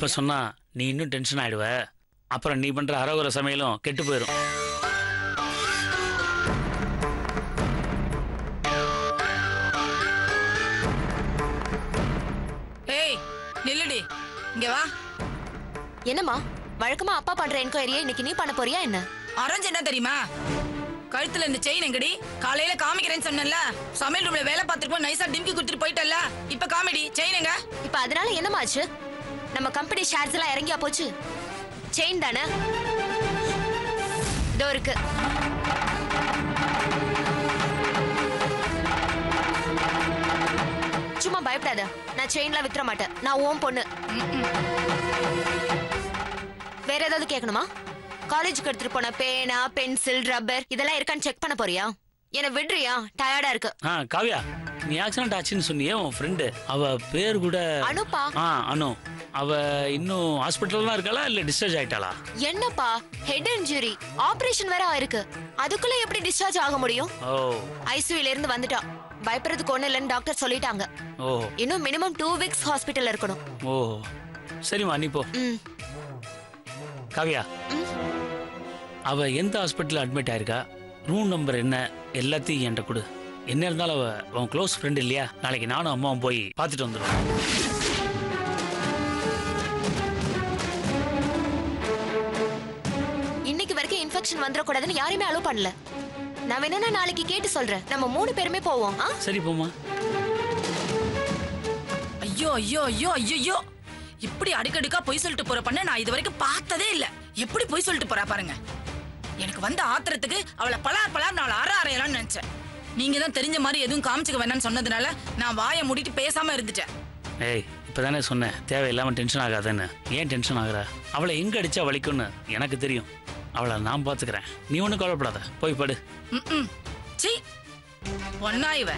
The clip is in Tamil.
இப்ப சொன்னா நீ இன்னும் டென்ஷன் ஆயிடுவ. அப்புறம் நீ பண்ற அரகுர சமையலும் கெட்டு போயிடும். ஏய் நில்லுடி, இங்க வா. என்னம்மா வழக்கமா அப்பா பண்ற என்கொயரியை இன்னைக்கு நீ பண்ண போறியா என்ன? அரஞ்சு என்ன தெரியுமா? கழுத்துல இந்த செயின் எங்கடி? காலையில காமிக்கிறேன்னு சொன்னல, சமையல் ரூம்ல வேலை பார்த்துட்டு நைஸா டிம்கி குடுத்துட்டு போயிட்டல்ல, இப்ப காமெடி செயின் எங்க? இப்ப அதனால என்னமாச்சு? நம்ம கம்பெனி ஷேர்ஸ் எல்லாம் இறங்கியா போச்சு? செயின் தானே இதோ இருக்கு. சும்மா பயப்படாத, நான் செயின்லாம் வித்துற மாட்டேன். நான் ஓம் பொண்ணு. வேற ஏதாவது கேட்கணுமா? காலேஜுக்கு எடுத்துட்டு போன பேனா, பென்சில், ரப்பர் இதெல்லாம் இருக்கான்னு செக் பண்ண போறியா? என்ன விடுறியா? டயர்டா இருக்கு. காவியா, நீ ஆக்சிடென்ட் ஆச்சுன்னு சொன்னியே உன் ஃப்ரெண்டு, அவ பேர் கூட அனுப்பா. அனு. அவ இன்னும் ஹாஸ்பிட்டல்ல தான் இருக்காளா இல்ல டிஸ்சார்ஜ் ஆயிட்டாளா? என்னப்பா, ஹெட் இன்ஜுரி, ஆபரேஷன் வேற ஆயிருக்கு. அதுக்குள்ள எப்படி டிஸ்சார்ஜ் ஆக முடியும்? ஐசியூல இருந்து வந்துட்டா. பயப்படுறதுக்கு ஒண்ணு இல்லைன்னு டாக்டர் சொல்லிட்டாங்க. இன்னும் மினிமம் 2 வீக்ஸ் ஹாஸ்பிட்டல்ல இருக்கணும். சரிம்மா, நீ போ. காவியா, அவ எந்த ஹாஸ்பிட்டல் அட்மிட் ஆயிருக்கா, ரூம் நம்பர் என்ன, எல்லாத்தையும் என்கிட்ட கொடு. என்ன இருந்தாலும் அவ உன் க்ளோஸ் ஃப்ரெண்ட் இல்லையா? நாளைக்கு நானும் அம்மாவும் போய் பார்த்துட்டு வந்துடுவோம். இன்னைக்கு வரைக்கும் இன்ஃபெக்ஷன் வந்துடக்கூடாதுன்னு யாருமே அலோவ் பண்ணல. நான் வேணா நாளைக்கு கேட்டு சொல்றேன். நம்ம 3 பேருமே போவோம். சரி போமா. ஐயோ ஐயோ ஐயோ ஐயோ, இப்படி அடிக்கடிக்கா பொய் சொல்லிட்டு போற பண்ண நான் இது வரைக்கும் பார்த்ததே இல்ல. எப்படி பொய் சொல்லிட்டு போறா பாருங்க. எனக்கு வந்த ஆத்திரத்துக்கு அவளை பலார் நாள் அரையலாம்னு நினைச்சேன். நீங்க தான் தெரிஞ்ச மாதிரி எதுவும் காமிச்சுக்க வேணாம்னு சொன்னதுனால நான் வாயை மூடிட்டு பேசாம இருந்துட்டேன். ஏய், இப்பதானே சொன்னேன் தேவையில்லாம டென்ஷன் ஆகாதன்னு. ஏன் டென்ஷன் ஆகுற? அவளை எங்க அடிச்சா வலிக்கும்னு எனக்கு தெரியும். அவளை நான் பாத்துக்கிறேன், நீ ஒன்னும் கவலைப்படாத. போய் படு. சீ, ஒன்னா இவ.